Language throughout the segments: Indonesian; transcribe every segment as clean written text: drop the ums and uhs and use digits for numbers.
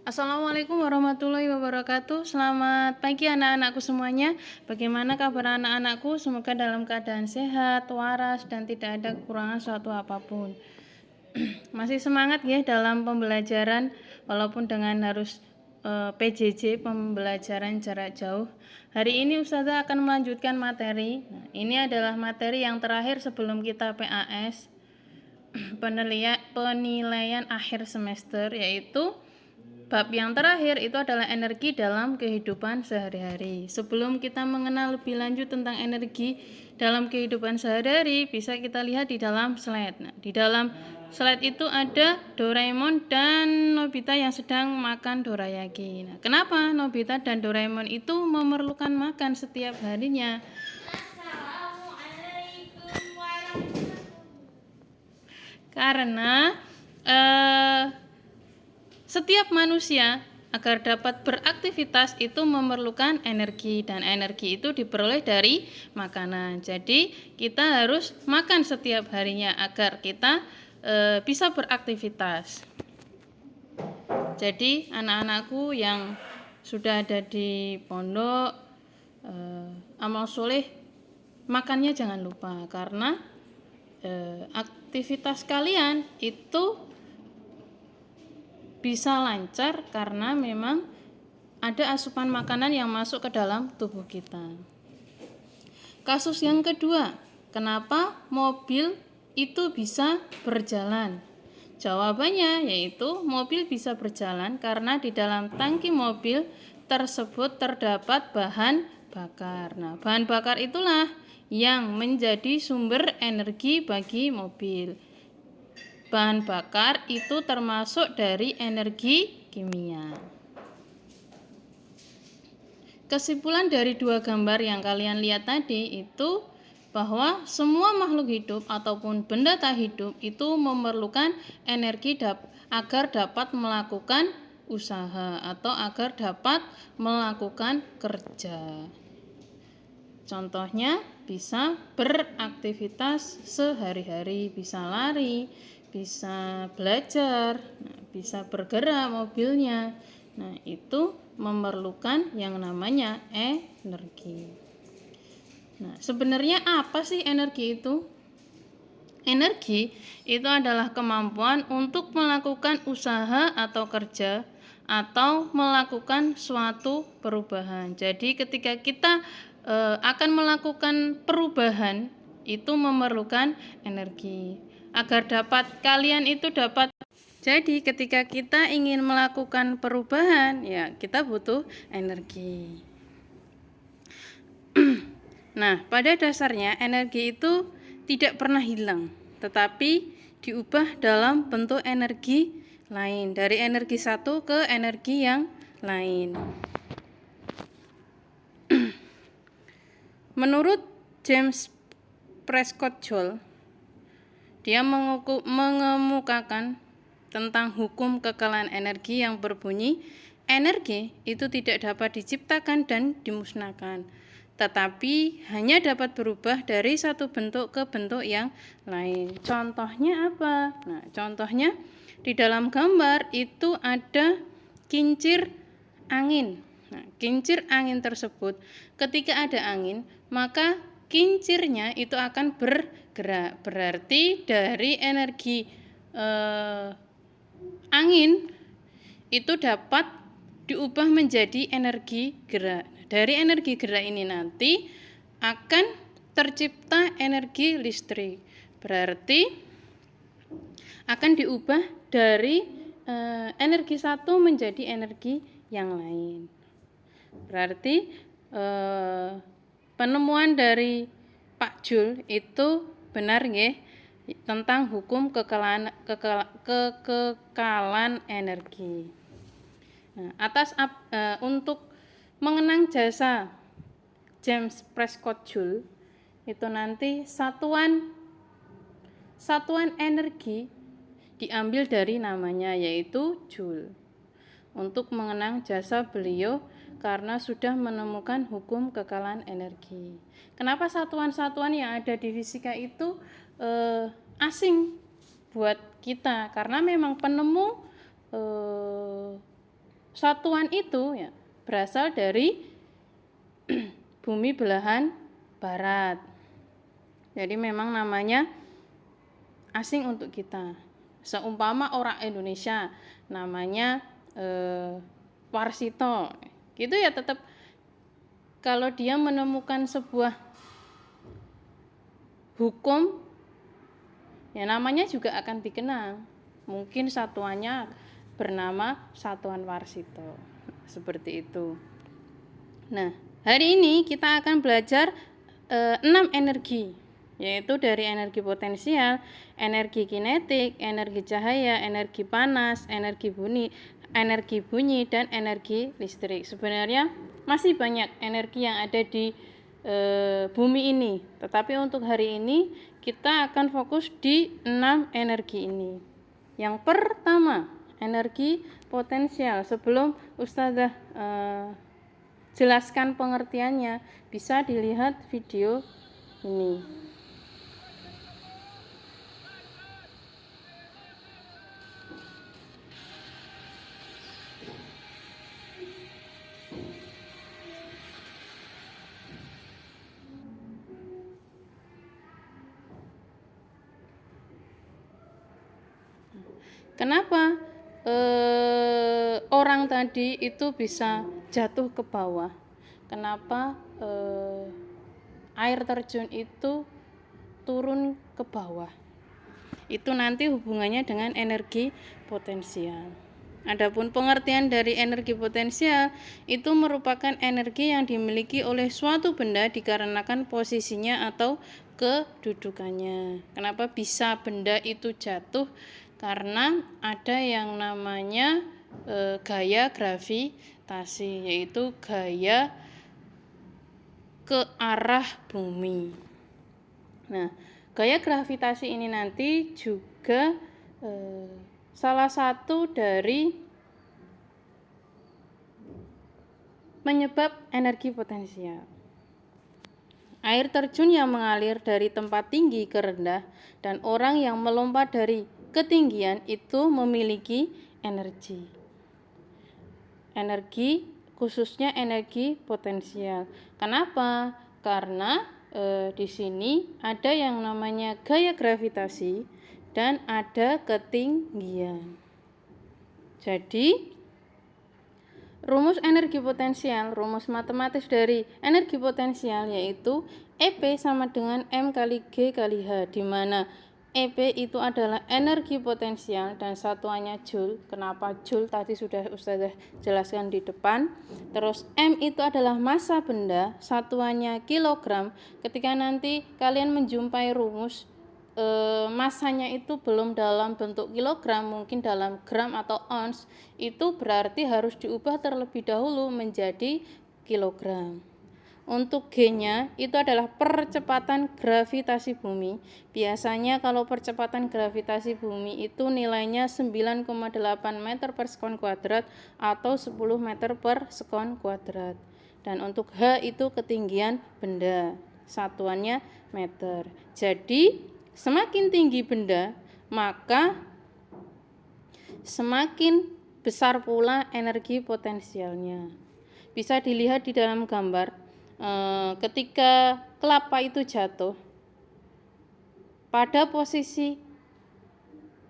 Assalamualaikum warahmatullahi wabarakatuh. Selamat pagi anak-anakku semuanya. Bagaimana kabar anak-anakku? Semoga dalam keadaan sehat, waras, dan tidak ada kekurangan suatu apapun. Masih semangat ya dalam pembelajaran walaupun dengan harus PJJ, pembelajaran jarak jauh. Hari ini Ustazah akan melanjutkan materi. Nah, ini adalah materi yang terakhir sebelum kita PAS, penilaian akhir semester, yaitu bab yang terakhir itu adalah energi dalam kehidupan sehari-hari. Sebelum kita mengenal lebih lanjut tentang energi dalam kehidupan sehari-hari, bisa kita lihat di dalam slide. Nah, di dalam slide itu ada Doraemon dan Nobita yang sedang makan dorayaki. Nah, kenapa Nobita dan Doraemon itu memerlukan makan setiap harinya? Karena setiap manusia agar dapat beraktivitas itu memerlukan energi, dan energi itu diperoleh dari makanan. Jadi kita harus makan setiap harinya agar kita bisa beraktivitas. Jadi anak-anakku yang sudah ada di pondok, amal soleh, makannya jangan lupa, karena aktivitas kalian itu bisa lancar karena memang ada asupan makanan yang masuk ke dalam tubuh kita. Kasus yang kedua, kenapa mobil itu bisa berjalan? Jawabannya yaitu mobil bisa berjalan karena di dalam tangki mobil tersebut terdapat bahan bakar. Nah, bahan bakar itulah yang menjadi sumber energi bagi mobil. Bahan bakar itu termasuk dari energi kimia. Kesimpulan dari dua gambar yang kalian lihat tadi itu bahwa semua makhluk hidup ataupun benda tak hidup itu memerlukan energi agar dapat melakukan usaha atau agar dapat melakukan kerja. Contohnya bisa beraktivitas sehari-hari, bisa lari, bisa belajar, bisa bergerak mobilnya. Nah, itu memerlukan yang namanya energi. Nah, sebenarnya apa sih energi itu? Energi itu adalah kemampuan untuk melakukan usaha atau kerja atau melakukan suatu perubahan. Jadi ketika kita akan melakukan perubahan itu memerlukan energi. Agar dapat kalian itu dapat, jadi ketika kita ingin melakukan perubahan ya kita butuh energi. Nah, pada dasarnya energi itu tidak pernah hilang, tetapi diubah dalam bentuk energi lain, dari energi satu ke energi yang lain. Menurut James Prescott Joule, dia mengemukakan tentang hukum kekalahan energi yang berbunyi, energi itu tidak dapat diciptakan dan dimusnahkan, tetapi hanya dapat berubah dari satu bentuk ke bentuk yang lain. Contohnya apa? Nah, contohnya di dalam gambar itu ada kincir angin. Nah, kincir angin tersebut ketika ada angin, maka kincirnya itu akan bergerak. Berarti dari energi angin itu dapat diubah menjadi energi gerak. Dari energi gerak ini nanti akan tercipta energi listrik. Berarti akan diubah dari energi satu menjadi energi yang lain. Berarti penemuan dari Pak Joule itu benar nggih tentang hukum kekekalan energi. Nah, untuk mengenang jasa James Prescott Joule itu nanti satuan energi diambil dari namanya yaitu Joule. Untuk mengenang jasa beliau karena sudah menemukan hukum kekalahan energi. Kenapa satuan-satuan yang ada di fisika itu asing buat kita? Karena memang penemu satuan itu ya berasal dari bumi belahan barat. Jadi memang namanya asing untuk kita. Seumpama orang Indonesia namanya Warsito, gitu ya tetap kalau dia menemukan sebuah hukum ya namanya juga akan dikenal. Mungkin satuannya bernama Satuan Warsito. Seperti itu. Nah, hari ini kita akan belajar 6 energi, yaitu dari energi potensial, energi kinetik, energi cahaya, energi panas, energi bunyi, dan energi listrik. Sebenarnya masih banyak energi yang ada di bumi ini, tetapi untuk hari ini kita akan fokus di 6 energi ini. Yang pertama, energi potensial. Sebelum Ustazah jelaskan pengertiannya, bisa dilihat video ini. Kenapa orang tadi itu bisa jatuh ke bawah? Kenapa air terjun itu turun ke bawah? Itu nanti hubungannya dengan energi potensial. Adapun pengertian dari energi potensial itu merupakan energi yang dimiliki oleh suatu benda dikarenakan posisinya atau kedudukannya. Kenapa bisa benda itu jatuh? Karena ada yang namanya gaya gravitasi, yaitu gaya ke arah bumi. Nah, gaya gravitasi ini nanti juga salah satu dari penyebab energi potensial. Air terjun yang mengalir dari tempat tinggi ke rendah dan orang yang melompat dari ketinggian itu memiliki energi. Energi khususnya energi potensial. Kenapa? Karena di sini ada yang namanya gaya gravitasi dan ada ketinggian. Jadi rumus energi potensial, rumus matematis dari energi potensial yaitu EP sama dengan M kali G kali H, di mana EP itu adalah energi potensial dan satuannya Joule. Kenapa Joule? Tadi sudah Ustazah jelaskan di depan. Terus M itu adalah massa benda, satuannya kilogram. Ketika nanti kalian menjumpai rumus masanya itu belum dalam bentuk kilogram, mungkin dalam gram atau ons, itu berarti harus diubah terlebih dahulu menjadi kilogram. Untuk G-nya itu adalah percepatan gravitasi bumi. Biasanya kalau percepatan gravitasi bumi itu nilainya 9,8 meter per sekon kuadrat atau 10 meter per sekon kuadrat. Dan untuk H itu ketinggian benda, satuannya meter. Jadi semakin tinggi benda, maka semakin besar pula energi potensialnya. Bisa dilihat di dalam gambar. Ketika kelapa itu jatuh pada posisi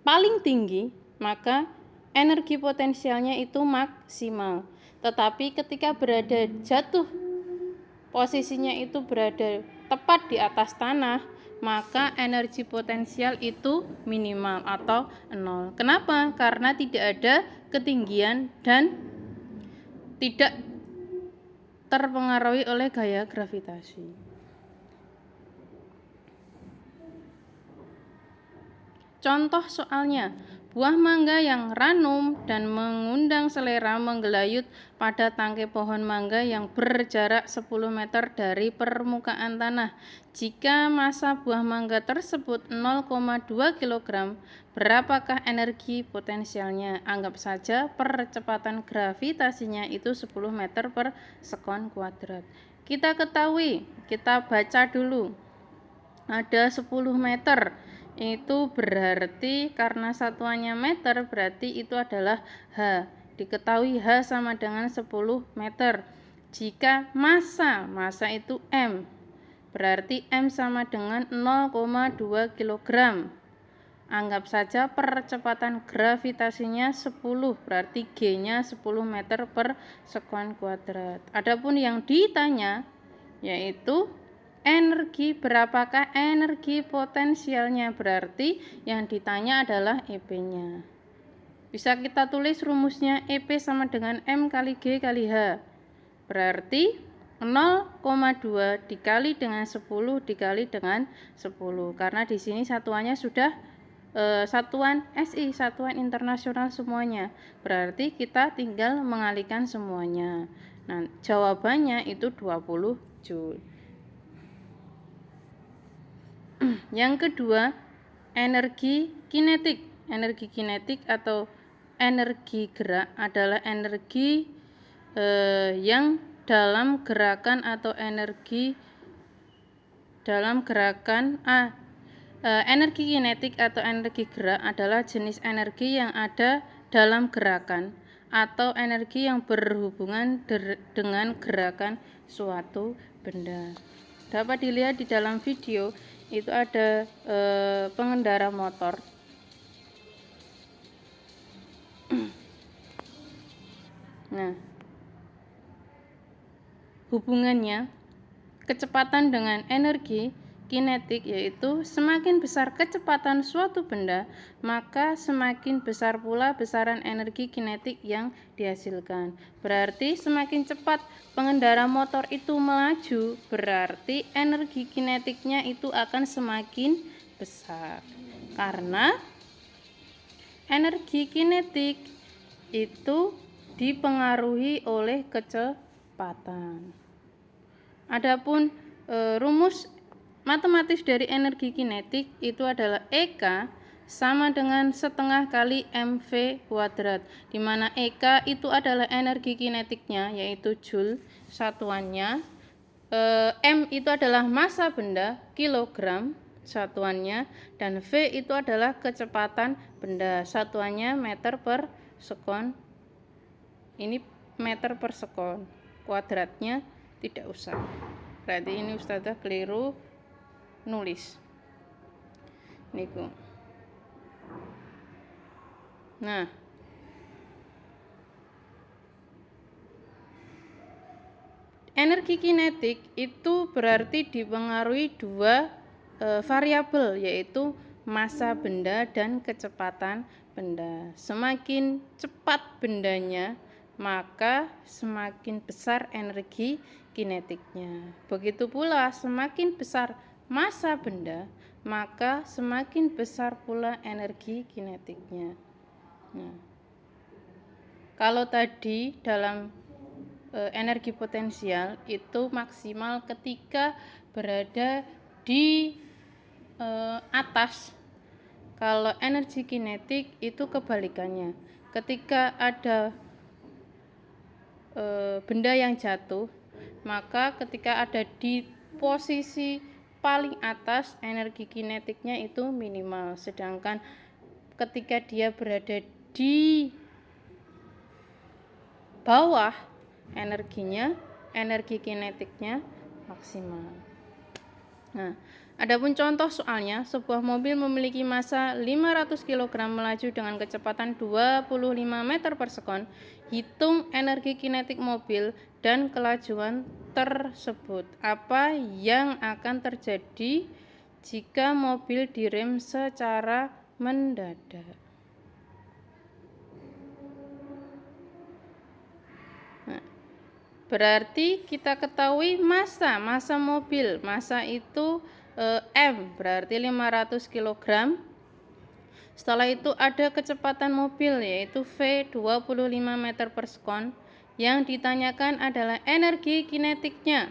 paling tinggi, maka energi potensialnya itu maksimal. Tetapi ketika berada jatuh, posisinya itu berada tepat di atas tanah, maka energi potensial itu minimal atau 0. Kenapa? Karena tidak ada ketinggian dan tidak terpengaruhi oleh gaya gravitasi. Contoh soalnya, buah mangga yang ranum dan mengundang selera menggelayut pada tangkai pohon mangga yang berjarak 10 meter dari permukaan tanah. Jika massa buah mangga tersebut 0,2 kg, berapakah energi potensialnya? Anggap saja percepatan gravitasinya itu 10 meter per sekon kuadrat. Kita ketahui, kita baca dulu. Ada 10 meter. Itu berarti karena satuannya meter, berarti itu adalah H. diketahui H sama dengan 10 meter. Jika massa itu M, berarti M sama dengan 0,2 kg. Anggap saja percepatan gravitasinya 10, berarti G-nya 10 meter per sekon kuadrat. Adapun yang ditanya yaitu berapakah energi potensialnya, berarti yang ditanya adalah EP-nya. Bisa kita tulis rumusnya, EP sama dengan M kali G kali H, berarti 0,2 dikali dengan 10 dikali dengan 10, karena di sini satuannya sudah satuan SI, satuan internasional semuanya, berarti kita tinggal mengalihkan semuanya. Nah, jawabannya itu 20 Joule. Yang kedua, energi kinetik. Energi kinetik atau energi gerak adalah energi yang dalam gerakan atau energi dalam gerakan energi kinetik atau energi gerak adalah jenis energi yang ada dalam gerakan atau energi yang berhubungan dengan gerakan suatu benda. Dapat dilihat di dalam video, itu ada pengendara motor. Nah, hubungannya kecepatan dengan energi kinetik yaitu semakin besar kecepatan suatu benda, maka semakin besar pula besaran energi kinetik yang dihasilkan. Berarti semakin cepat pengendara motor itu melaju, berarti energi kinetiknya itu akan semakin besar. Karena energi kinetik itu dipengaruhi oleh kecepatan. Adapun rumus matematis dari energi kinetik itu adalah EK sama dengan setengah kali mv kuadrat, di mana EK itu adalah energi kinetiknya yaitu Joule satuannya, M itu adalah massa benda kilogram satuannya, dan V itu adalah kecepatan benda satuannya meter per sekon. Ini meter per sekon, kuadratnya tidak usah, berarti ini Ustazah keliru nulis niku. Nah, energi kinetik itu berarti dipengaruhi dua variabel, yaitu massa benda dan kecepatan benda. Semakin cepat bendanya, maka semakin besar energi kinetiknya. Begitu pula semakin besar massa benda, maka semakin besar pula energi kinetiknya. Nah, kalau tadi dalam energi potensial itu maksimal ketika berada di atas. Kalau energi kinetik itu kebalikannya. Ketika ada benda yang jatuh, maka ketika ada di posisi paling atas energi kinetiknya itu minimal, sedangkan ketika dia berada di bawah energi kinetiknya maksimal. Nah, adapun contoh soalnya, sebuah mobil memiliki massa 500 kg melaju dengan kecepatan 25 meter per sekon. Hitung energi kinetik mobil dan kelajuan tersebut. Apa yang akan terjadi jika mobil direm secara mendadak? Nah, berarti kita ketahui massa mobil, massa itu M, berarti 500 kg. Setelah itu ada kecepatan mobil yaitu V 25 meter per sekon. Yang ditanyakan adalah energi kinetiknya.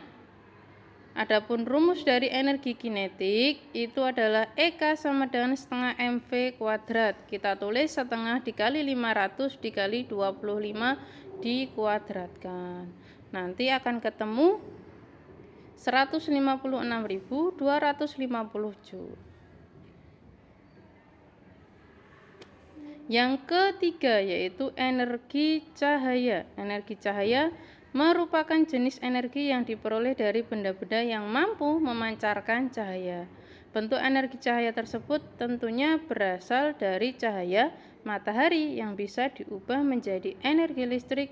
Adapun rumus dari energi kinetik itu adalah EK sama dengan setengah mv kuadrat. Kita tulis setengah dikali 500 dikali 25 dikuadratkan. Nanti akan ketemu 156.250 Joule. Yang ketiga yaitu energi cahaya. Energi cahaya merupakan jenis energi yang diperoleh dari benda-benda yang mampu memancarkan cahaya. Bentuk energi cahaya tersebut tentunya berasal dari cahaya matahari yang bisa diubah menjadi energi listrik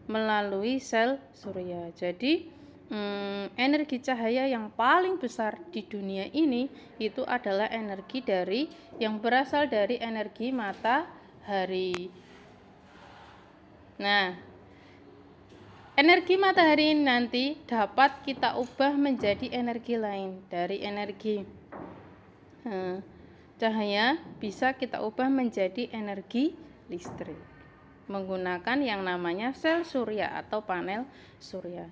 melalui sel surya. Jadi energi cahaya yang paling besar di dunia ini itu adalah energi yang berasal dari energi matahari. Nah, energi matahari ini nanti dapat kita ubah menjadi energi lain. Dari energi cahaya bisa kita ubah menjadi energi listrik menggunakan yang namanya sel surya atau panel surya.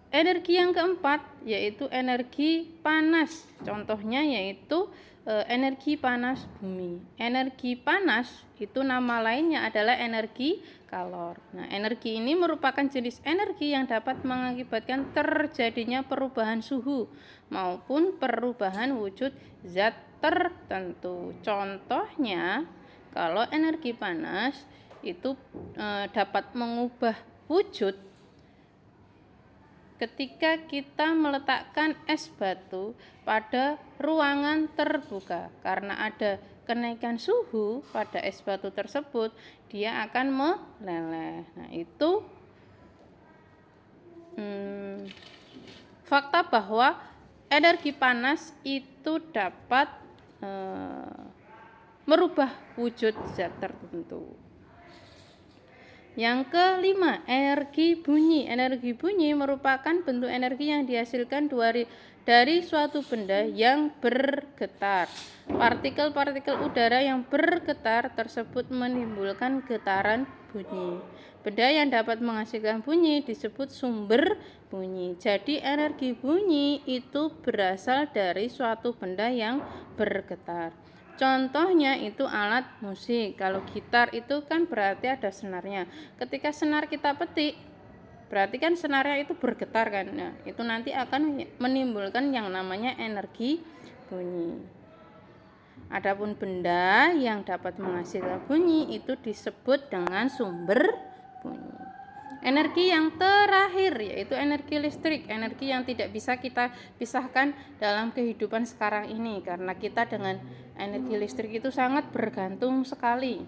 Energi yang keempat yaitu energi panas. Contohnya yaitu energi panas bumi. Energi panas itu nama lainnya adalah energi kalor. Nah, energi ini merupakan jenis energi yang dapat mengakibatkan terjadinya perubahan suhu maupun perubahan wujud zat tertentu. Contohnya, kalau energi panas itu dapat mengubah wujud ketika kita meletakkan es batu pada ruangan terbuka. Karena ada kenaikan suhu pada es batu tersebut, dia akan meleleh. Nah, itu fakta bahwa energi panas itu dapat merubah wujud zat tertentu. Yang kelima, energi bunyi. Energi bunyi merupakan bentuk energi yang dihasilkan dari suatu benda yang bergetar. Partikel-partikel udara yang bergetar tersebut menimbulkan getaran bunyi. Benda yang dapat menghasilkan bunyi disebut sumber bunyi. Jadi energi bunyi itu berasal dari suatu benda yang bergetar. Contohnya itu alat musik. Kalau gitar itu kan berarti ada senarnya. Ketika senar kita petik, berarti kan senarnya itu bergetar kan. Nah, itu nanti akan menimbulkan yang namanya energi bunyi. Adapun benda yang dapat menghasilkan bunyi itu disebut dengan sumber bunyi. Energi yang terakhir yaitu energi listrik, energi yang tidak bisa kita pisahkan dalam kehidupan sekarang ini karena kita dengan energi listrik itu sangat bergantung sekali.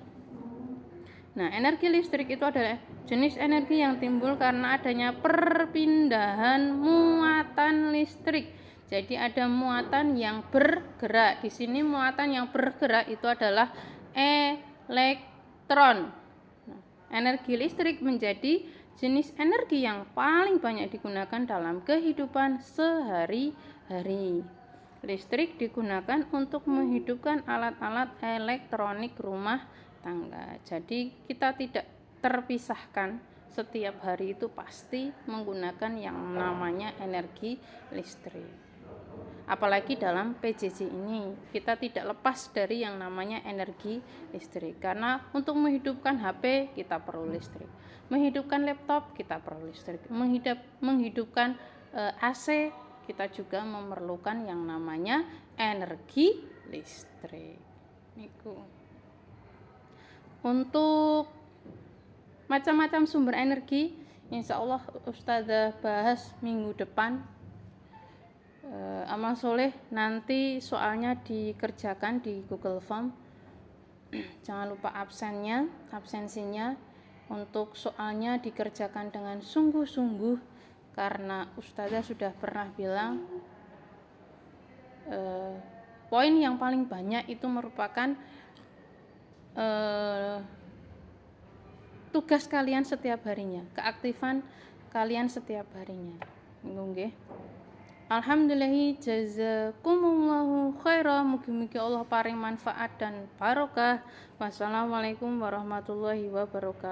Nah, energi listrik itu adalah jenis energi yang timbul karena adanya perpindahan muatan listrik. Jadi ada muatan yang bergerak. Di sini muatan yang bergerak itu adalah elektron. Nah, energi listrik menjadi jenis energi yang paling banyak digunakan dalam kehidupan sehari-hari. Listrik digunakan untuk menghidupkan alat-alat elektronik rumah tangga. Jadi kita tidak terpisahkan, setiap hari itu pasti menggunakan yang namanya energi listrik. Apalagi dalam PJJ ini kita tidak lepas dari yang namanya energi listrik, karena untuk menghidupkan HP kita perlu listrik, menghidupkan laptop kita perlu listrik, menghidupkan AC kita juga memerlukan yang namanya energi listrik. Niku. Untuk macam-macam sumber energi, insya Allah Ustazah bahas minggu depan. Amal soleh nanti soalnya dikerjakan di Google Form. Jangan lupa absensinya. Untuk soalnya dikerjakan dengan sungguh-sungguh karena Ustazah sudah pernah bilang poin yang paling banyak itu merupakan tugas kalian setiap harinya, keaktifan kalian setiap harinya. Nggih. Alhamdulillah, jazakumullahu khairan. Mugi-mugi Allah paring manfaat dan barokah. Wassalamualaikum warahmatullahi wabarakatuh.